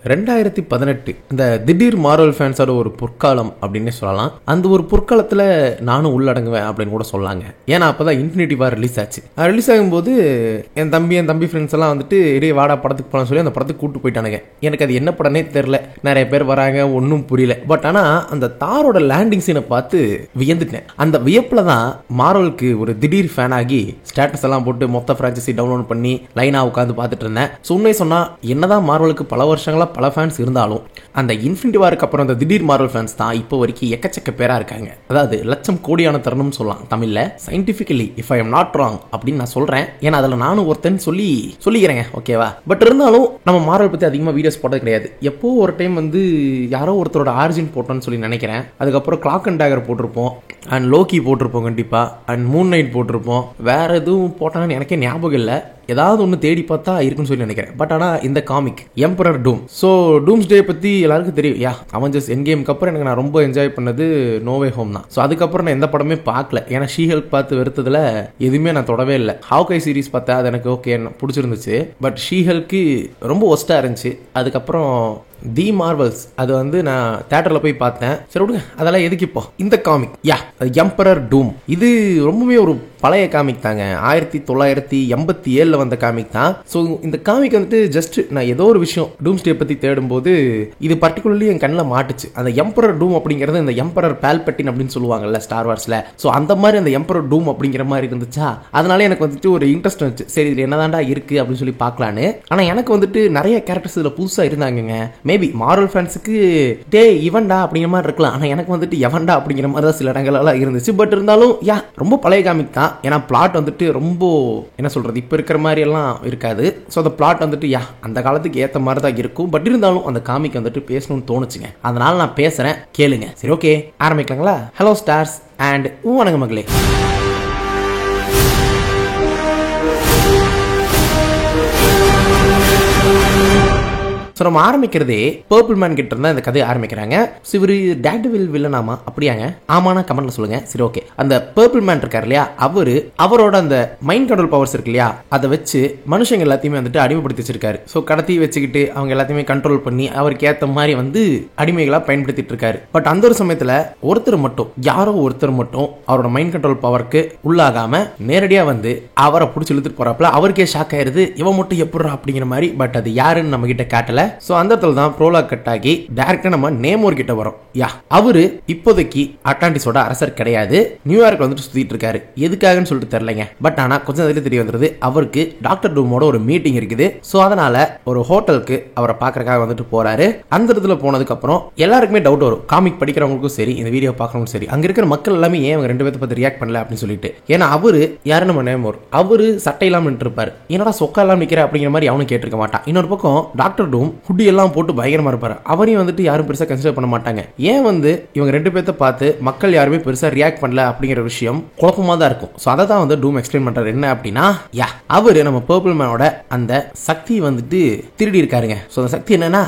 2018 இந்த திடீர் மார்வல் ஃபேன்ஸோட ஒரு பொற்காலம் அப்படின்னே சொல்லலாம். அந்த ஒரு பொற்காலத்தில் நானும் உள்ளடங்குவேன் அப்படின்னு கூட சொல்லாங்க. ஏன்னா அப்பதான் இன்ஃபினிட்டி வார் ரிலீஸ் ஆச்சு. ரிலீஸ் ஆகும்போது என் தம்பி ஃப்ரெண்ட்ஸ் எல்லாம் வந்துட்டு இடையே வாடா படத்துக்கு போகலாம்னு சொல்லி அந்த படத்துக்கு கூட்டு போயிட்டானுங்க. எனக்கு அது என்ன படனே தெரியல, நிறைய பேர் வராங்க, ஒன்றும் புரியல. பட் ஆனால் அந்த தாரோட லேண்டிங் சீனை பார்த்து வியந்துட்டேன். அந்த வியப்புல தான் மார்வலுக்கு ஒரு திடீர் ஃபேன் ஆகி ஸ்டேட்டஸ் எல்லாம் போட்டு மொத்த பிரான்ச்சைசி டவுன்லோட் பண்ணி லைனா உட்காந்து பார்த்துட்டு இருந்தேன். உண்மை சொன்னா என்னதான் மார்வலுக்கு பல வருஷங்களா பல ஃபேன்ஸ் இருந்தாலும் அந்த இன்ஃபினிட்டி வாருக்கு அப்புறம் அந்த திடீர் மார்வல் ஃபேன்ஸ் தான் இப்போ வரைக்கும் எக்கச்சக்க பேரா இருக்காங்க. அதாவது லட்சம் கோடியான தருணம் சொல்லலாம் தமிழ்ல. Scientifically if I am not wrong அப்படின்னு நான் சொல்றேன். ஏன்னா அதில் நானும் ஒருத்தன் சொல்லிக்கிறேங்க, ஓகேவா? பட் இருந்தாலும் நம்ம மார்வல் பத்தி அதிகமாக வீடியோஸ் போட்டது கிடையாது. எப்போ ஒரு டைம் வந்து யாரோ ஒருத்தரோட ஆரிஜின் போட்டோன்னு சொல்லி நினைக்கிறேன். அதுக்கப்புறம் கிளாக் அண்ட் டேகர் போட்டிருப்போம், அண்ட் லோக்கி போட்டிருப்போம் கண்டிப்பா, அண்ட் மூன் நைட் போட்டிருப்போம். வேற எதுவும் போட்டான்னு எனக்கே ஞாபகம் இல்லை. ஏதாவது ஒன்று தேடி பார்த்தா இருக்குன்னு சொல்லி நினைக்கிறேன். பட் ஆனால் இந்த காமிக் எம்பரர் டூம், ஸோ டூம்ஸ் டே பற்றி எல்லாருக்கும் தெரியும். அவெஞ்சர்ஸ் எண்ட் கேமுக்கு அப்புறம் எனக்கு நான் ரொம்ப என்ஜாய் பண்ணது நோவே ஹோம் தான். ஸோ அதுக்கப்புறம் நான் எந்த படமே பார்க்கல. ஏன்னா ஷீ ஹெல்ப் பார்த்து வெறுத்ததுல எதுவுமே நான் தொடவே இல்லை. ஹாவ்கை சீரிஸ் பார்த்தா அது எனக்கு ஓகே பிடிச்சிருந்துச்சு. பட் ஷீ ஹெல்க்கு ரொம்ப ஒஸ்ட்டாக இருந்துச்சு. அதுக்கப்புறம் தி மார்வல்ஸ் அது வந்து நான் தியேட்டர்ல போய் பார்த்தேன். சரி விடுங்க, அதெல்லாம் எதுக்கு இப்போ. இந்த காமிக் எம்பரர் டூம் இது ரொம்பவே ஒரு பழைய காமிக் தாங்க. 1987 வந்த காமிக் தான். ஸோ இந்த காமிக் வந்துட்டு ஜஸ்ட் நான் ஏதோ ஒரு விஷயம் டூம்ஸ்டே பத்தி தேடும் போது இது பர்டிகுலர்லி என் கண்ணில் மாட்டுச்சு. அந்த எம்பரர் டூம் அப்படிங்கிறது இந்த எம்பரர் பால்பட்டின் அப்படின்னு சொல்லுவாங்கல்ல ஸ்டார் வார்ஸ்ல. ஸோ அந்த மாதிரி அந்த எம்பரர் டூம் அப்படிங்கிற மாதிரி இருந்துச்சா, அதனால எனக்கு வந்துட்டு ஒரு இன்ட்ரெஸ்ட் வந்துச்சு. சரி இது என்னதான்டா இருக்கு அப்படின்னு சொல்லி பார்க்கலான்னு. ஆனால் எனக்கு வந்துட்டு நிறைய கேரக்டர்ஸ் இதில் புதுசாக இருந்தாங்க. மேபி மார்வல் ஃபேன்ஸுக்கு டே இவன்டா அப்படிங்கிற மாதிரி இருக்கலாம். ஆனால் எனக்கு வந்துட்டு எவன்டா அப்படிங்கிற மாதிரி தான் சில இடங்கள்லாம் இருந்துச்சு. பட் இருந்தாலும் ரொம்ப பழைய காமிக் தான். ஏன்னா பிளாட் வந்துட்டு ரொம்ப என்ன சொல்றது, இப்போ இருக்கிற மாதிரி எல்லாம் இருக்காது. ஸோ அந்த பிளாட் வந்துட்டு அந்த காலத்துக்கு ஏற்ற மாதிரி தான் இருக்கும். பட் இருந்தாலும் அந்த காமிக் வந்துட்டு பேசணும்னு தோணுச்சுங்க. அதனால நான் பேசுறேன், கேளுங்க. சரி ஓகே, ஆரம்பிக்கலாங்களா? ஹலோ ஸ்டார்ஸ் அண்ட் வணக்கம் மகளே. ஸோ நம்ம ஆரம்பிக்கிறதே பர்பிள் மேன் கிட்ட இருந்தா இந்த கதையை ஆரம்பிக்கிறாங்க. இவரு டேர்டெவில் வில்லனாமா? அப்படியாங்க? ஆமானா கமெண்ட்ல சொல்லுங்க. சரி ஓகே. அந்த பர்பிள் மேன் இருக்காரு இல்லையா, அவரோட அந்த மைண்ட் கண்ட்ரோல் பவர்ஸ் இருக்கு இல்லையா, அதை வச்சு மனுஷங்க எல்லாத்தையுமே வந்துட்டு அடிமைப்படுத்தி வச்சிருக்காரு. ஸோ கடத்தி வச்சுக்கிட்டு அவங்க எல்லாத்தையுமே கண்ட்ரோல் பண்ணி அவருக்கு ஏற்ற மாதிரி வந்து அடிமைகளா பயன்படுத்திட்டு இருக்காரு. பட் அந்த ஒரு சமயத்துல யாரோ ஒருத்தர் மட்டும் அவரோட மைண்ட் கண்ட்ரோல் பவருக்கு உள்ளாகாம நேரடியா வந்து அவரை பிடிச்சி இழுத்துட்டு போறாப்புல. அவருக்கே ஷாக் ஆயிருது, இவன் மட்டும் எப்படா அப்படிங்கிற மாதிரி. பட் அது யாருன்னு நம்ம கிட்ட காட்டல. சோ அந்த இடத்துல தான் ப்ரோலாக் கட் ஆகி டைரக்டா நம்ம நேமோர் கிட்ட வரோம். அவரு இப்போதைக்கு அட்லாண்டிஸோட அரசர் கிடையாது. நியூயார்க்ல வந்துட்டு சுத்திட்டு இருக்காரு. எதுக்காகன்னு சொல்லிட்டு தெரியலங்க. பட் ஆனா கொஞ்சம் நேரத்துல தெரிய வந்துருது அவருக்கு டாக்டர் டூமோட ஒரு மீட்டிங் இருக்குது. சோ அதனால ஒரு ஹோட்டலுக்கு அவரை பாக்குறதுக்காக வந்துட்டு போறாரு. அந்த இடத்துல போனதுக்கு அப்புறம் எல்லாருக்குமே டவுட் வரும். காமிக் படிக்கிறவங்களுக்கும் சரி, இந்த வீடியோ பாக்குறவங்களுக்கும் சரி, அங்க இருக்கிற மக்கள் எல்லாமே ஏன் அவங்க ரெண்டு பேர்த்த பத்தி ரியாக்ட் பண்ணல அப்படின்னு சொல்லிட்டு. ஏன்னா அவரு யாரு, நம்ம நேமோர். அவரு சட்டை இல்லாம நின்று இருப்பாரு. என்னடா சொக்கா எல்லாம் நிக்கிற அப்படிங்கிற மாதிரி அவனும் கேட்டிருக்க மாட்டான். இன்னொரு பக்கம் டாக்டர் டூம் ஹுட்டி எல்லாம் போட்டு பயங்கரமா இருப்பாரு. அவரையும் வந்துட்டு யாரும் பெருசா கன்சிடர் பண்ண மாட்டாங்க. ஏன் வந்து இவங்க ரெண்டு பேர்த்த பார்த்து மக்கள் யாருமே பெருசா ரியாக்ட் பண்ணல அப்படிங்கிற விஷயம் குழப்பமா தான் இருக்கும். சோ அதை தான் வந்து டூம் எக்ஸ்பிளைன் பண்றாரு. என்ன அப்படின்னா, அவரு நம்ம பர்பிள் மேனோட அந்த சக்தி வந்துட்டு திருடி இருக்காருங்க. சோ அந்த சக்தி என்னன்னா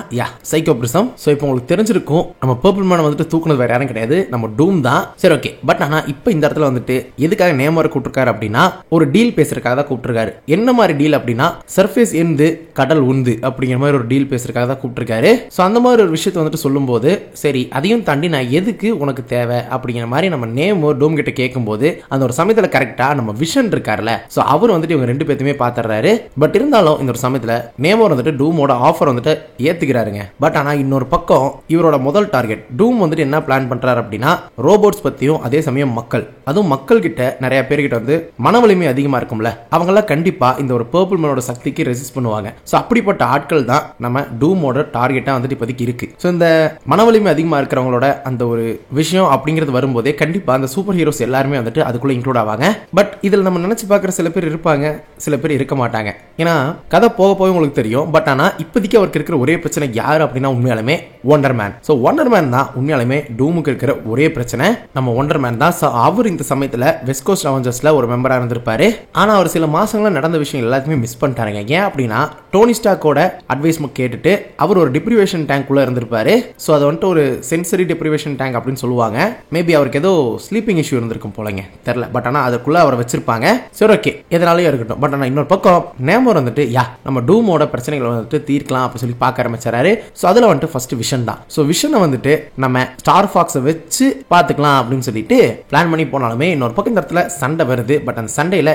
சைக்கோபிரிசம். சோ இப்போ உங்களுக்கு தெரிஞ்சிருக்கும், நம்ம பர்பிள் மேன் வந்துட்டு தூக்குனது வேற யாரும் கிடையாது, நம்ம டூம் தான். சரி ஓகே. பட் ஆனா இப்போ இந்த இடத்துல வந்துட்டு எதுக்காக நேமோரை கூப்பிட்டுருக்காரு அப்படின்னா, ஒரு டீல் பேசுறதுக்காக தான் கூப்பிட்டுருக்காரு. என்ன மாதிரி டீல் அப்படின்னா, சர்ஃபேஸ் எந்து கடல் உந்து அப்படிங்கிற மாதிரி ஒரு டீல் பேசுறதுக்காக தான் கூப்பிட்டுருக்காரு. சோ அந்த மாதிரி ஒரு விஷயத்தை வந்துட்டு சொல்லும் போது, சரி அதையும் தாண்டி நான் எதுக்கு உனக்கு தேவை அப்படிங்கிற மாதிரி நம்ம நேமோர் டூம் கிட்ட கேட்கும் போது, அந்த ஒரு சமயத்துல கரெக்டா நம்ம விஷன் இருக்காருல்ல, சோ அவர் வந்துட்டு இவங்க ரெண்டு பேருமே பாத்துறாரு. பட் இருந்தாலும் இந்த ஒரு சமயத்துல நேமோர் வந்துட்டு டூமோட ஆஃபர் வந்துட்டு ஏத்துக்கிறாருங்க. பட் ஆனா இன்னொரு பக்கம் இவரோட முதல் டார்கெட் டூம் வந்துட்டு என்ன பிளான் பண்றாரு அப்படின்னா, ரோபோட்ஸ் பத்தியும் அதே சமயம் மக்கள், அதுவும் மக்கள் கிட்ட நிறைய பேர்கிட்ட வந்து மன வலிமை அதிகமா இருக்கும்ல, அவங்க எல்லாம் கண்டிப்பா இந்த ஒரு பர்பிள் மேனோட சக்திக்கு ரெசிஸ்ட் பண்ணுவாங்க. சோ அப்படிப்பட்ட ஆட்கள் தான் நம்ம டூமோட டார்கெட்டா வந்துட்டு இப்போதைக்கு இருக்கு. சோ இந்த மனவலிமை அதிகமா இருக்கிறவங்களோட அந்த ஒரு விஷயம் அப்படிங்கிறது வரும்போதே கண்டிப்பா அந்த சூப்பர் ஹீரோஸ் எல்லாருமே வந்துட்டு அதுக்குள்ள இன்க்ளூட் ஆவாங்க. பட் இதுல நம்ம நினைச்சு பார்க்குற சில பேர் இருப்பாங்க, சில பேர் இருக்க மாட்டாங்க. ஏன்னா கதை போக போக உங்களுக்கு தெரியும். பட் ஆனா இப்போதைக்கு அவருக்கு இருக்கிற ஒரே பிரச்சனை யாரு அப்படின்னா, உண்மையாலுமே wonder man. So wonder man தான் உண்மையாலுமே டூமுக்கு இருக்கிற ஒரே பிரச்சனை. நம்ம ஒண்டர் மேன் தான். அவர் இந்த சமயத்துல வெஸ்ட் கோஸ்ட் அவெஞ்சர்ஸ்ல ஒரு மெம்பரா இருந்திருப்பாரு. ஆனா அவர் சில மாசங்களா நடந்த விஷயம் எல்லாத்தையுமே மிஸ் பண்ணிட்டாருங்க. ஏன் அப்படின்னா, டோனி ஸ்டார்க்கோட அட்வைஸ் கேட்டுட்டு விட்டுட்டு அவர் ஒரு டிப்ரிவேஷன் டேங்க்குள்ள இருந்திருப்பாரு. ஸோ அது வந்துட்டு ஒரு சென்சரி டிப்ரிவேஷன் டேங்க் அப்படின்னு சொல்லுவாங்க. மேபி அவருக்கு ஏதோ ஸ்லீப்பிங் இஷ்யூ இருந்திருக்கும் போலங்க, தெரியல. பட் ஆனால் அதுக்குள்ள அவரை வச்சிருப்பாங்க. சரி ஓகே, எதனாலயும் இருக்கட்டும். பட் ஆனால் இன்னொரு பக்கம் நேமோர் வந்துட்டு நம்ம டூமோட பிரச்சனைகளை வந்துட்டு தீர்க்கலாம் அப்படின்னு சொல்லி பார்க்க ஆரம்பிச்சாரு. ஸோ அதில் வந்துட்டு ஃபர்ஸ்ட் விஷன் தான். ஸோ விஷனை வந்துட்டு நம்ம ஸ்டார் ஃபாக்ஸை வச்சு பார்த்துக்கலாம் அப்படின்னு சொல்லிட்டு பிளான் பண்ணி போனாலுமே இன்னொரு பக்கம் இந்த இடத்துல சண்டை வருது. பட் அந்த சண்டையில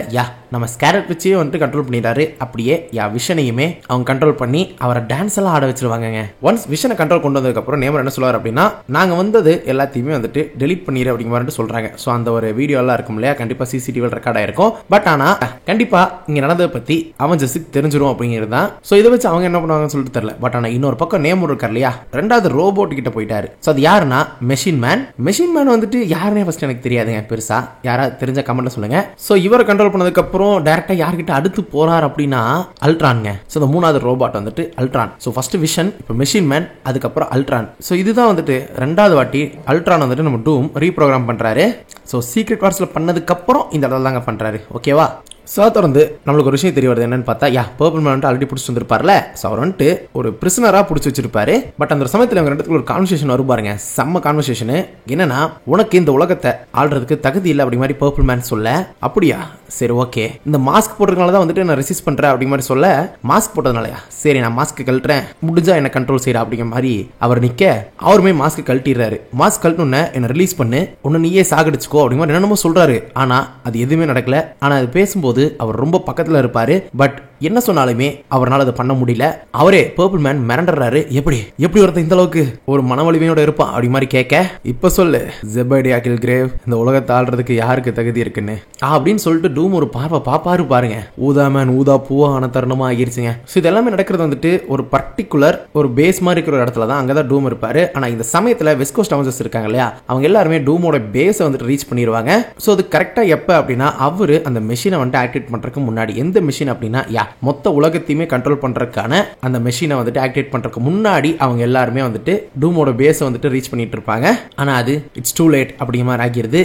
நம்ம ஸ்கேரட் வச்சே வந்துட்டு கண்ட்ரோல் பண்ணிடுறாரு. அப்படியே விஷனையுமே அவங்க கண்ட்ரோல் பண்ணி அவரை டான்ஸ் எல்லாம் ஆட வச்சிருவாங்க. ஒன்ஸ் விஷனை கண்ட்ரோல் கொண்டு வந்ததுக்கு அப்புறம் நேமர் என்ன சொல்லுவார் அப்படின்னா, நாங்க வந்தது எல்லாத்தையுமே வந்துட்டு டெலிட் பண்ணிடு அப்படிங்கிற மாதிரி சொல்றாங்க. ஸோ அந்த ஒரு வீடியோ எல்லாம் இருக்கும் இல்லையா, கண்டிப்பா சிசிடிவியில் ரெக்கார்ட் ஆயிருக்கும். பட் ஆனா கண்டிப்பா இங்க நடந்ததை பத்தி அவெஞ்சர்ஸுக்கு தெரிஞ்சிரும் அப்படிங்கிறது தான். ஸோ இதை வச்சு அவங்க என்ன பண்ணுவாங்கன்னு சொல்லிட்டு தெரியல. பட் ஆனா இன்னொரு பக்கம் நேமர் இருக்கார் இல்லையா, ரெண்டாவது ரோபோட் கிட்ட போயிட்டாரு. ஸோ அது யாருன்னா மெஷின் மேன். மெஷின் மேன் வந்துட்டு யாருன்னே ஃபர்ஸ்ட் எனக்கு தெரியாதுங்க பெருசா. யாராவது தெரிஞ்ச கமெண்ட்ல சொல்லுங்க. ஸோ இவரை கண்ட்ரோல் பண்ணதுக்கு அப்புறம் டைரக்டா யார்கிட்ட அடுத்து போறார் அப்படின்னா அல்ட்ரான்ங்க. ஸோ இந்த மூணாவது ரோபோட் வந்துட்டு அல்ட்ரான். ஸோ ஃபர்ஸ்ட் விஷன், இப்போ மெஷின் மேன், அதுக்கப்புறம் அல்ட்ரான். ஸோ இதுதான் வந்துட்டு ரெண்டாவது வாட்டி அல்ட்ரான் வந்துட்டு நம்ம டூம் ரீப்ரோகிராம் பண்றாரு. ஸோ சீக்ரெட் வார்ஸ்ல பண்ணதுக்கு அப்புறம் இந்த இடத்துல தாங்க பண்றாரு. ஓகேவா? ஸோ தொடர்ந்து நம்மளுக்கு ஒரு விஷயம் தெரிய வருது. என்னன்னு பார்த்தா பர்பிள் மேன் ஆல்ரெடி பிடிச்சி வந்திருப்பார்ல. ஸோ அவர் வந்துட்டு ஒரு பிரிசனரா பிடிச்சி வச்சிருப்பாரு. பட் அந்த சமயத்தில் இவங்க ரெண்டுத்துக்கு ஒரு கான்வர்சேஷன் வரும் பாருங்க, செம்ம கான்வர்சேஷன். என்னன்னா, உனக்கு இந்த உலகத்தை ஆள்றதுக்கு தகுதி இல்லை அப்படி மாதிரி பர்பிள் மேன் சொல்ல. அப்படியா, சரி ஓகே, இந்த மாஸ்க் போட்டதுனால தான் வந்துட்டு நான் ரெசிஸ்ட் பண்றேன் அப்படி மாதிரி சொல்ல. மாஸ்க் போட்டதுனாலயா, சரி நான் மாஸ்க் கழட்டுறேன், முடிஞ்சா என்ன கண்ட்ரோல் செய்யற அப்படிங்கிற மாதிரி அவர் நிக்க, அவருமே மாஸ்க் கழட்டிடுறாரு. மாஸ்க் கழட்டணும்னு என்ன ரிலீஸ் பண்ணு, ஒன்னு நீயே சாகடிச்சுக்கோ அப்படிங்கிற மாதிரி என்னமோ சொல்றாரு. ஆனா அது எதுவுமே நடக்கல. ஆனா அது பேசும்போது அவர் ரொம்ப பக்கத்துல இருப்பாரு. பட் என்ன சொன்னாலுமே அவரால் அதை பண்ண முடியல. அவரே பர்பிள் மேன் மிரண்டறாரு. எப்படி ஒருத்தன் இந்த அளவுக்கு ஒரு மனவலிமையோட இருப்பான் அப்படி மாதிரி கேட்க, இப்ப சொல்லு ஜெபடியா கில்கிரேவ், இந்த உலகத்தை ஆள்றதுக்கு யாருக்கு தகுதி இருக்குன்னு அப்படின்னு சொல்லிட்டு டூம் ஒரு பார்வை பாப்பாரு பாருங்க. ஊதா மேன் ஊதா பூவா ஆன தருணமா ஆகிருச்சுங்க. ஸோ இது எல்லாமே நடக்கிறது வந்துட்டு ஒரு பர்டிகுலர் ஒரு பேஸ் மாதிரி இருக்கிற ஒரு இடத்துல தான். அங்கதான் டூம் இருப்பாரு. ஆனா இந்த சமயத்துல வெஸ்ட் கோஸ்ட் அவெஞ்சர்ஸ் இருக்காங்க இல்லையா, அவங்க எல்லாருமே டூமோட பேஸை வந்துட்டு ரீச் பண்ணிடுவாங்க. ஸோ அது கரெக்டா எப்ப அப்படின்னா, அவரு அந்த மெஷினை வந்துட்டு ஆக்டிவேட் பண்றதுக்கு முன்னாடி. எந்த மெஷின் அப்படின்னா மொத்த உலகத்தையுமே கண்ட்ரோல் பண்றதுக்கான அந்த மெஷினை வந்துட்டு ஆக்டிவேட் பண்றதுக்கு முன்னாடி அவங்க எல்லாருமே வந்துட்டு டூமோட பேஸை வந்துட்டு ரீச் பண்ணிட்டு இருப்பாங்க. ஆனா அது இட்ஸ் டூ லேட் அப்படிங்கிற மாதிரி ஆகிறது.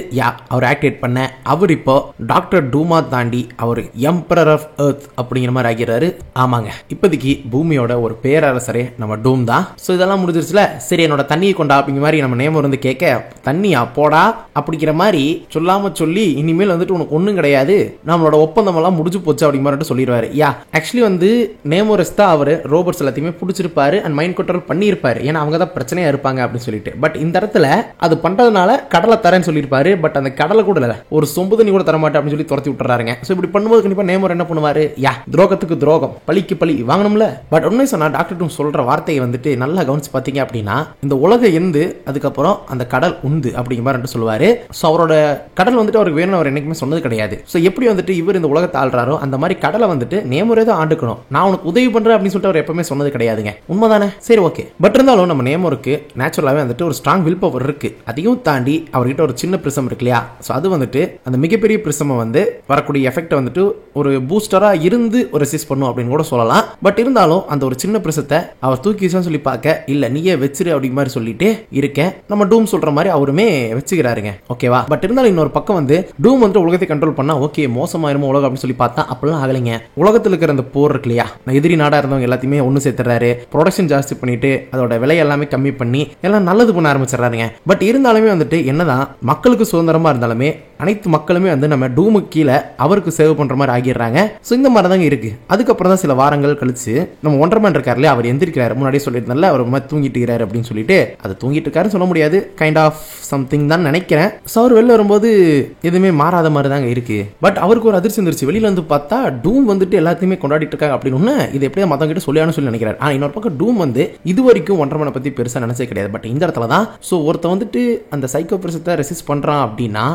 அவர் ஆக்டிவேட் பண்ண அவர் இப்போ டாக்டர் டூமா தாண்டி அவர் எம்பரர் ஆஃப் எர்த் அப்படிங்கிற மாதிரி ஆகிறாரு. ஆமாங்க, இப்போதைக்கு பூமியோட ஒரு பேரரசரே நம்ம டூம் தான். ஸோ இதெல்லாம் முடிஞ்சிருச்சுல, சரி என்னோட தண்ணியை கொண்டா அப்படிங்கிற மாதிரி நம்ம நேமர் வந்து கேட்க, தண்ணியா போடா அப்படிங்கிற மாதிரி சொல்லாம சொல்லி, இனிமேல் வந்துட்டு உனக்கு ஒன்றும் கிடையாது, நம்மளோட ஒப்பந்தம் எல்லாம் முடிஞ்சு போச்சு அப்படிங்கிற மாதிரி சொல்லிடுவாரு. ஆக்சுவலி வந்து நேமோரஸ் தான் அவர் ரோபோட்ஸ் எல்லாத்தையுமே பிடிச்சிருப்பாரு அண்ட் மைண்ட் கண்ட்ரோல் பண்ணியிருப்பாரு. ஏன்னா அவங்க தான் பிரச்சனையா இருப்பாங்க அப்படின்னு சொல்லிட்டு. பட் இந்த இடத்துல அது பண்றதுனால கடலை தரேன்னு சொல்லியிருப்பாரு. பட் அந்த கடலை கூட இல்ல, ஒரு சொம்பு தண்ணி கூட தரமாட்டேன் அப்படின்னு சொல்லி துரத்தி விட்டுறாருங்க. ஸோ இப்படி பண்ணும்போது கண்டிப்பா நேமோர் என்ன பண்ணுவாரு, துரோகத்துக்கு துரோகம், பழிக்கு பழி வாங்கணும்ல. பட் உண்மை சொன்னா டாக்டர் டூம் சொல்ற வார்த்தையை வந்துட்டு நல்லா கவனிச்சு பாத்தீங்க அப்படின்னா, இந்த உலக எந்து அதுக்கப்புறம் அந்த கடல் உந்து அப்படிங்கிற மாதிரி சொல்லுவாரு. ஸோ அவரோட கடல் வந்துட்டு அவருக்கு வேணும்னு அவர் என்னைக்குமே சொன்னது கிடையாது. ஸோ எப்படி வந்துட்டு இவர் இந்த உலகத்தை ஆள்றாரோ அந்த மாதிரி கடலை வந்துட்டு நேமோரே தான் ஆண்டுக்கணும். நான் உனக்கு உதவி பண்றேன் அப்படின்னு சொல்லிட்டு அவர் எப்பவுமே சொன்னது கிடையாதுங்க. உண்மைதானே? சரி ஓகே. பட் இருந்தாலும் நம்ம நேமோருக்கு நேச்சுரலாவே வந்துட்டு ஒரு ஸ்ட்ராங் வில் பவர் இருக்கு. அதையும் தாண்டி அவர்கிட்ட ஒரு சின்ன பிரிசம் இருக்கு இல்லையா, ஸோ அது வந்துட்டு அந்த மிகப்பெரிய பிரிசமை வந்து வரக்கூடிய எஃபெக்ட் வந்துட்டு ஒரு பூஸ்டரா இருந்து ஒரு ரெசிஸ்ட் பண்ணும் அப்படின்னு கூட சொல்லலாம். பட் இருந்தாலும் அந்த ஒரு சின்ன பிரிசத்தை அவர் தூக்கி வச்சான்னு சொல்லி பார்க்க, இல்ல நீயே வச்சிரு அப்படிங்கிற மாதிரி சொல்லிட்டு இருக்கேன். நம்ம டூம் சொல்ற மாதிரி அவருமே வச்சுக்கிறாருங்க. ஓகேவா? பட் இருந்தாலும் இன்னொரு பக்கம் வந்து டூம் வந்து உலகத்தை கண்ட்ரோல் பண்ணா ஓகே மோசமாயிருமோ உலகம் அப்படின்னு சொல்லி பார்த்தா அப்படிலாம் ஆகலைங்க. உலகத்தில் இருக்கிற அந்த போர் இருக்கு இல்லையா, எதிரி நாடா இருந்தவங்க எல்லாத்தையுமே ஒன்னு சேர்த்துறாரு. ப்ரொடக்ஷன் ஜாஸ்தி பண்ணிட்டு அதோட விலை எல்லாமே கம்மி பண்ணி எல்லாம் நல்லது பண்ண ஆரம்பிச்சிடறாருங்க. பட் இருந்தாலுமே வந்துட்டு என்னதான் மக்களுக்கு சுதந்திரமா இருந்தாலுமே அனைத்து மக்களுமே வந்து நம்ம டூமுக்கு கீழே அவருக்கு சேவ் பண்ற மாதிரி ஆகிடுறாங்க. ஸோ இந்த மாதிரி தாங்க இருக்கு. அதுக்கப்புறம் தான் சில வாரங்கள் கழிச்சு நம்ம ஒன்றரை இருக்காரு இல்லையா, அவர் எந்திரிக்கிறாரு. முன்னாடியே சொல்லியிருந்தால அவர் மாதிரி தூங்கிட்டு இருக்காரு அப்படின்னு சொல்லிட்டு, அது தூங்கிட்டு இருக்காருன்னு சொல்ல முடியாது, கைண்ட் ஆஃப் சம்திங் தான் நினைக்கிறேன். ஸோ அவர் வெளில வரும்போது எதுவுமே மாறாத மாதிரி தாங்க இருக்கு. பட் அவருக்கு ஒரு அதிர்ச்சி வந்துருச்சு. வெளியில வந்து பார்த்தா டூம் வந்துட்டு எல்லாத்தையுமே கொண்டாடிட்டு இருக்காங்க அப்படின்னு இது எப்படியா மத்தவங்க கிட்ட சொல்லியானு சொல்லி நினைக்கிறார். ஆனா இன்னொரு பக்கம் டூம் வந்து இது வரைக்கும் ஒன்றரை பத்தி பெருசா நினைச்சே கிடையாது. பட் இந்த இடத்துல தான் ஒருத்த வந்துட்டு அந்த சைக்கோ பிரசத்தை ரெசிஸ்ட் பண்றான் அப்படின்னா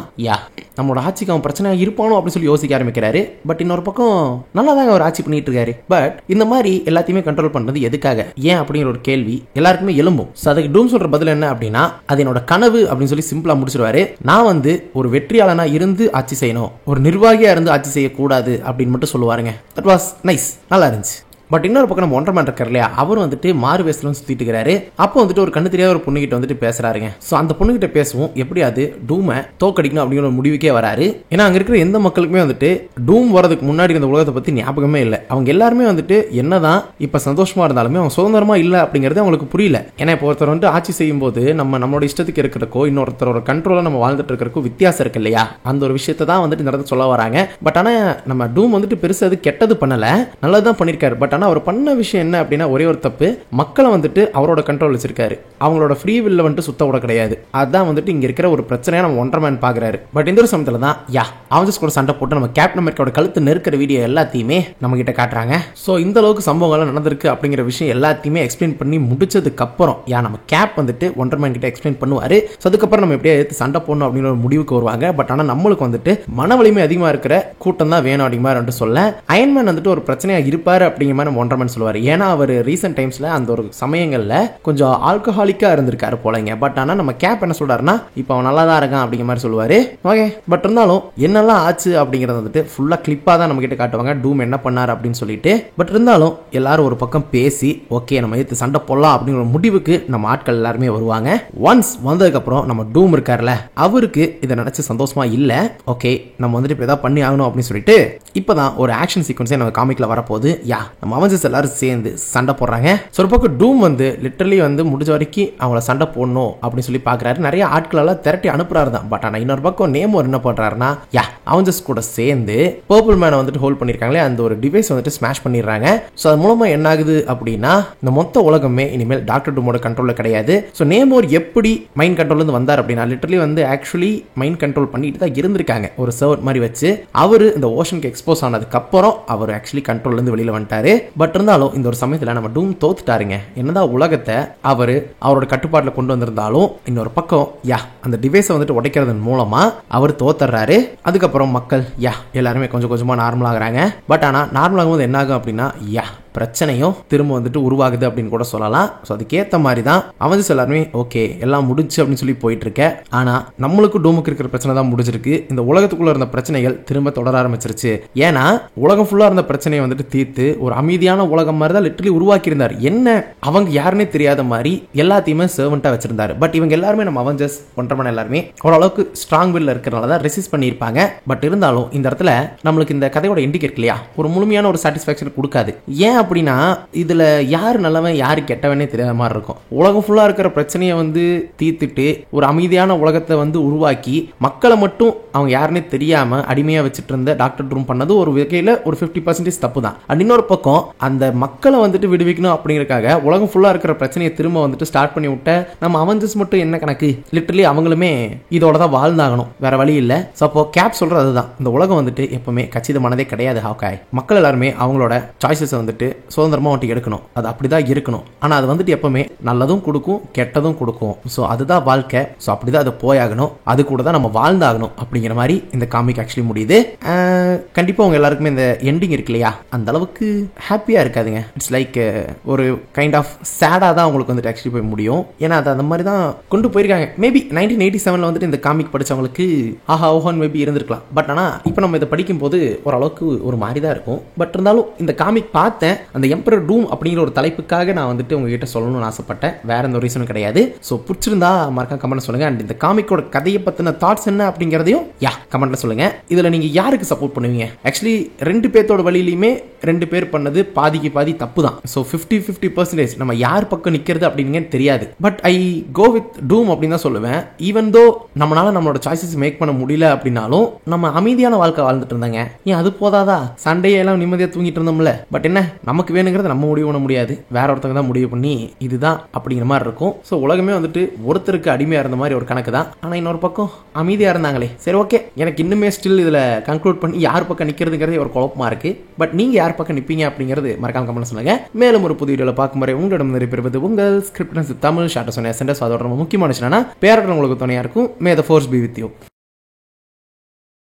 நம்மளோட ஆட்சிக்கு அவன் பிரச்சனை இருப்பானோ அப்படின்னு சொல்லி யோசிக்க ஆரம்பிக்கிறாரு. பட் இன்னொரு பக்கம் நல்லா தான் அவர் ஆட்சி பண்ணிட்டு இருக்காரு. பட் இந்த மாதிரி எல்லாத்தையுமே கண்ட்ரோல் பண்றது எதுக்காக, ஏன் அப்படிங்கிற ஒரு கேள்வி எல்லாருக்குமே எழும்பும். அதுக்கு டூம் சொல்ற பதில் என்ன அப்படின்னா, அது என்னோட கனவு அப்படின்னு சொல்லி சிம்பிளா முடிச்சிருவாரு. நான் வந்து ஒரு வெற்றியாளனா இருந்து ஆட்சி செய்யணும், ஒரு நிர்வாகியா இருந்து ஆட்சி செய்யக்கூடாது அப்படின்னு மட்டும் சொல்லுவாருங்க. தட் வாஸ் நைஸ், நல்லா இருந்துச்சு. பட் இன்னொரு பக்கம் நம்ம ஒன்றரை மேன் இருக்காரு இல்லையா, அவர் வந்துட்டு மாறு வேஸ்ல சுத்திட்டு இருக்காரு. அப்போ வந்துட்டு ஒரு கண்ணு தெரியாத ஒரு பொண்ணு கிட்ட வந்துட்டு பேசுறாருங்க. சோ அந்த பொண்ணு கிட்ட பேசுவோம் எப்படியாவது டூமை தோக்கடிக்கணும் அப்படிங்கிற ஒரு முடிவுக்கே வராரு. ஏன்னா அங்க இருக்கிற எந்த மக்களுக்குமே வந்துட்டு டூம் வரதுக்கு முன்னாடி இந்த உலகத்தை பத்தி ஞாபகமே இல்லை. அவங்க எல்லாருமே வந்துட்டு என்னதான் இப்ப சந்தோஷமா இருந்தாலுமே அவங்க சுதந்திரமா இல்ல அப்படிங்கறது அவங்களுக்கு புரியல. ஏன்னா இப்போ ஒருத்தர் வந்து ஆட்சி செய்யும் போது நம்மளோட இஷ்டத்துக்கு இருக்கிறக்கோ இன்னொருத்தரோட கண்ட்ரோல நம்ம வாழ்ந்துட்டு இருக்கிறக்கோ வித்தியாசம் இருக்கு இல்லையா, அந்த ஒரு விஷயத்தை தான் வந்துட்டு இந்த இடத்துல சொல்ல வராங்க. பட் ஆனா நம்ம டூம் வந்துட்டு பெருசா அது கெட்டது பண்ணல, நல்லதுதான் பண்ணிருக்காரு. பட் ஆனா அவர் பண்ண விஷயம் என்ன அப்படின்னா ஒரே ஒரு தப்பு, மக்களை வந்துட்டு அவரோட கண்ட்ரோல் வச்சிருக்காரு. அவங்களோட ஃப்ரீ வில்ல வந்துட்டு சுத்த விட கிடையாது. அதுதான் வந்துட்டு இங்க இருக்கிற ஒரு பிரச்சனையா நம்ம ஒன்றரை மேன் பாக்குறாரு. பட் இந்த ஒரு சமயத்துல தான் அவஞ்சர்ஸ் கூட சண்டை போட்டு நம்ம கேப்டன் அமெரிக்காவோட கழுத்து நெருக்கிற வீடியோ எல்லாத்தையுமே நம்ம கிட்ட காட்டுறாங்க. சோ இந்த அளவுக்கு சம்பவங்கள் நடந்திருக்கு அப்படிங்கிற விஷயம் எல்லாத்தையுமே எக்ஸ்பிளைன் பண்ணி முடிச்சதுக்கு அப்புறம் நம்ம கேப் வந்துட்டு ஒன்றரை மேன் கிட்ட எக்ஸ்பிளைன் பண்ணுவாரு. அதுக்கப்புறம் நம்ம எப்படியா எடுத்து சண்டை போடணும் அப்படிங்கிற ஒரு முடிவுக்கு வருவாங்க. பட் ஆனா நம்மளுக்கு வந்துட்டு மன வலிமை அதிகமா இருக்கிற கூட்டம் தான் வேணும் அப்படிங்கிற மாதிரி சொல்ல அயன்மேன் வந்துட்டு ஒரு பிரச்சனையா இருப்பாரு அப்படிங்கிற மாதிரி நம்ம ஒன்றரை மேன் சொல்லுவாரு. ஏன்னா அவர் ரீசெண்ட் டைம்ஸ்ல அந்த ஒரு சமயங்கள்ல கொஞ்சம் ஆல்கஹாலிக்கா இருந்திருக்காரு போலங்க. பட் ஆனா நம்ம கேப் என்ன சொல்றாருன்னா இப்ப அவன் நல்லா தான் இருக்கான் அப்படிங்கிற மாதிரி சொல்லுவாரு. ஓகே, பட் இருந்தாலும் என்னெல்லாம் ஆச்சு அப்படிங்கறது வந்துட்டு ஃபுல்லா கிளிப்பா தான் நம்ம கிட்ட காட்டுவாங்க டூம் என்ன பண்ணாரு அப்படின்னு சொல்லிட்டு. பட் இருந்தாலும் எல்லாரும் ஒரு பக்கம் பேசி ஓகே நம்ம எடுத்து சண்டை போடலாம் அப்படிங்கிற முடிவுக்கு நம்ம ஆட்கள் எல்லாருமே வருவாங்க. ஒன்ஸ் வந்ததுக்கு அப்புறம் நம்ம டூம் இருக்காருல, அவருக்கு இதை நினைச்சு சந்தோஷமா இல்ல. ஓகே நம்ம வந்துட்டு இப்ப ஏதாவது பண்ணி ஆகணும் அப்படின்னு சொல்லிட்டு இப்பதான் ஒரு ஆக்ஷன் சீக்வன்ஸே நம்ம காமிக்ல வரப்போகுது. நம்ம அவஞ்சர்ஸ் எல்லாரும் சேர்ந்து சண்டை போடுறாங்க. ஒரு பக்கம் டூம் வந்து லிட்டரலி வந்து முடிஞ்ச வரைக்கும் அவங்கள சண்டை போடணும் அப்படின்னு சொல்லி பாக்குறாரு. நிறைய ஆட்கள் எல்லாம் திரட்டி அனுப்புறாரு தான். பட் ஆனா இன்னொரு பக்கம் நேமோர் என்ன பண்றாருன்னா அவஞ்சர்ஸ் கூட சேர்ந்து பர்பிள் மேனை வந்துட்டு ஹோல்ட் பண்ணிருக்காங்களே அந்த ஒரு டிவைஸ் வந்துட்டு ஸ்மாஷ் பண்ணிடுறாங்க. சோ அது மூலமா என்ன ஆகுது அப்படின்னா இந்த மொத்த உலகமே இனிமேல் டாக்டர் டூமோட கண்ட்ரோல்ல கிடையாது. சோ நேமோர் எப்படி மைண்ட் கண்ட்ரோல்ல இருந்து வந்தார் அப்படின்னா லிட்டரலி வந்து ஆக்சுவலி மைண்ட் கண்ட்ரோல் பண்ணிட்டு தான் இருந்திருக்காங்க ஒரு சர்வர் மாதிரி வச்சு. அவரு இந்த ஓஷனுக்கு எக்ஸ்போஸ் ஆனதுக்கு அப்புறம் அவர் ஆக்சுவலி கண்ட்ரோல்ல இருந்து வெளியில வந்துட்டாரு. பட் இருந்தாலும் இந்த ஒரு சமயத்துல நம்ம டூம் தோத்துட்டாருங்க. என்னதான் உலகத்தை அவரு அவரோட கட்டுப்பாட்டுல கொண்டு வந்திருந்தாலும் இன்னொரு பக்கம் அந்த டிவைஸை வந்துட்டு உடைக்கிறதன் மூலமா அவர் தோத்துறாரு. அதுக்கப்புறம் மக்கள் எல்லாருமே கொஞ்சம் கொஞ்சமா நார்மல் ஆகுறாங்க. பட் ஆனா நார்மல் ஆகும்போது என்ன ஆகும் அப்படின்னா பிரச்சனையும் திரும்ப வந்துட்டு உருவாகுது அப்படின்னு கூட சொல்லலாம். ஸோ அதுக்கேற்ற மாதிரி தான் அவஞ்சர்ஸ் எல்லாருமே ஓகே எல்லாம் முடிச்சு அப்படின்னு சொல்லி போயிட்டு இருக்க. ஆனா நம்மளுக்கு டூமுக்கு இருக்கிற பிரச்சனை தான் முடிஞ்சிருக்கு. இந்த உலகத்துக்குள்ள இருந்த பிரச்சனைகள் திரும்ப தொடர ஆரம்பிச்சிருச்சு. ஏன்னா உலகம் ஃபுல்லா இருந்த பிரச்சனையை வந்துட்டு தீர்த்து ஒரு அமைதியான உலகம் மாதிரி தான் லிட்டரலி உருவாக்கி இருந்தார். என்ன அவங்க யாருன்னே தெரியாத மாதிரி எல்லாத்தையுமே சர்வெண்டா வச்சிருந்தாரு. பட் இவங்க எல்லாருமே நம்ம அவஞ்சர்ஸ் ஒன்றரை மணி எல்லாருமே ஓரளவுக்கு ஸ்ட்ராங் வில் இருக்கிறனால தான் ரெசிஸ்ட் பண்ணியிருப்பாங்க. பட் இருந்தாலும் இந்த இடத்துல நம்மளுக்கு இந்த கதையோட எண்டிங் இருக்கு இல்லையா, ஒரு முழுமையான ஒரு சாட்டிஸ்பாக்சன் கொடுக்காது. ஏன் அப்படின்னா இதுல யாரு நல்லவன் யாரு கெட்டவனே தெரியாத மாதிரி இருக்கும். உலகம் ஃபுல்லா இருக்கிற பிரச்சனையை வந்து தீர்த்துட்டு ஒரு அமைதியான உலகத்தை வந்து உருவாக்கி மக்களை மட்டும் அவங்க யாருன்னே தெரியாம அடிமையா வச்சுட்டு இருந்த டாக்டர் டூம் பண்ணது ஒரு வகையில ஒரு 50% தப்பு தான். இன்னொரு பக்கம் அந்த மக்களை வந்துட்டு விடுவிக்கணும் அப்படிங்கறதுக்காக உலகம் ஃபுல்லா இருக்கிற பிரச்சனையை திரும்ப வந்துட்டு ஸ்டார்ட் பண்ணி விட்ட நம்ம அவஞ்சர்ஸ் மட்டும் என்ன கணக்கு, லிட்டரலி அவங்களுமே இதோட தான் வாழ்ந்தாகணும், வேற வழி இல்ல. அப்போ கேப் சொல்றது அதுதான், இந்த உலகம் வந்துட்டு எப்பவுமே கச்சிதமானதே கிடையாது. ஹாக்காய் மக்கள் எல்லாருமே அவங்களோட சாய்ஸஸ் வந்துட்டு சுதந்திரமா வந்துட்டு எடுக்கணும். அது அப்படிதான் இருக்கணும். ஆனா அது வந்துட்டு எப்பவுமே நல்லதும் கொடுக்கும் கெட்டதும் கொடுக்கும். சோ அதுதான் வாழ்க்கை. சோ அப்படிதான் அது போயாகணும். அது கூட தான் நம்ம வாழ்ந்தாகணும் அப்படிங்கிற மாதிரி இந்த காமிக் ஆக்சுவலி முடியுது. கண்டிப்பா உங்க எல்லாருக்குமே இந்த எண்டிங் இருக்கு இல்லையா, அந்த அளவுக்கு ஹாப்பியா இருக்காதுங்க. இட்ஸ் லைக் ஒரு கைண்ட் ஆஃப் சேடா தான் உங்களுக்கு வந்துட்டு ஆக்சுவலி போய் முடியும். ஏன்னா அது அந்த மாதிரி தான் கொண்டு போயிருக்காங்க. மேபி 1987 வந்துட்டு இந்த காமிக் படிச்சவங்களுக்கு ஆஹா ஓஹன் மேபி இருந்திருக்கலாம். பட் ஆனா இப்போ நம்ம இதை படிக்கும் போது ஓரளவுக்கு ஒரு மாதிரி தான் இருக்கும். பட் இருந்தாலும் இந்த காமிக் பார்த்தேன், அந்த எம்பரர் டூம் அப்படிங்கிற ஒரு தலைப்புக்காக நான் வந்துட்டு உங்ககிட்ட சொல்லணும்னு ஆசைப்பட்டேன். வேற எந்த ரீசனும் கிடையாது. ஸோ பிடிச்சிருந்தா மறக்காம கமெண்ட் சொல்லுங்க. அண்ட் இந்த காமிக்கோட கதையை பத்தின தாட்ஸ் என்ன அப்படிங்கிறதையும் கமெண்ட்ல சொல்லுங்க. இதுல நீங்க யாருக்கு சப்போர்ட் பண்ணுவீங்க? ஆக்சுவலி ரெண்டு பேர்த்தோட வழியிலுமே ரெண்டு பேர் பண்ணது பாதிக்கு பாதி தப்பு தான். ஸோ 50-50% நம்ம யார் பக்கம் நிக்கிறது அப்படின்னு தெரியாது. பட் ஐ கோ வித் டூம் அப்படின்னு தான் சொல்லுவேன். ஈவன் தோ நம்மளால நம்மளோட சாய்ஸஸ் மேக் பண்ண முடியல அப்படின்னாலும் நம்ம அமைதியான வாழ்க்கை வாழ்ந்துட்டு இருந்தாங்க. ஏன் அது போதாதா? சண்டையை எல்லாம் நிம்மதியா தூங்கிட்டு இருந்தோம்ல. பட் என்ன நமக்கு வேணுங்கிறத நம்ம முடிவு பண்ண முடியாது, வேற ஒருத்தங்க தான் முடிவு பண்ணி இதுதான் அப்படிங்கிற மாதிரி இருக்கும். ஸோ உலகமே வந்துட்டு ஒருத்தருக்கு அடிமையா இருந்த மாதிரி ஒரு கணக்கு தான். ஆனா இன்னொரு பக்கம் அமைதியா இருந்தாங்களே. சரி ஓகே, எனக்கு இன்னுமே ஸ்டில் இதுல கன்க்ளூட் பண்ணி யார் பக்கம் நிக்கிறதுங்கிறதே ஒரு குழப்பமா இருக்கு. பட் நீங்க யார் பக்கம் நிப்பீங்க அப்படிங்கிறது மறக்காம கமெண்ட் சொல்லுங்க. மேலும் ஒரு புதிய வீடியோல பார்க்கும் வரை உங்களிடம் நிறைவேறுவது உங்கள் ஸ்கிரிப்ட் தமிழ் ஷார்ட் சொன்ன அதோட ரொம்ப முக்கியமான விஷயம் பேரர்கள் உங்களுக்கு துணையா இருக்கும். May the force be with you.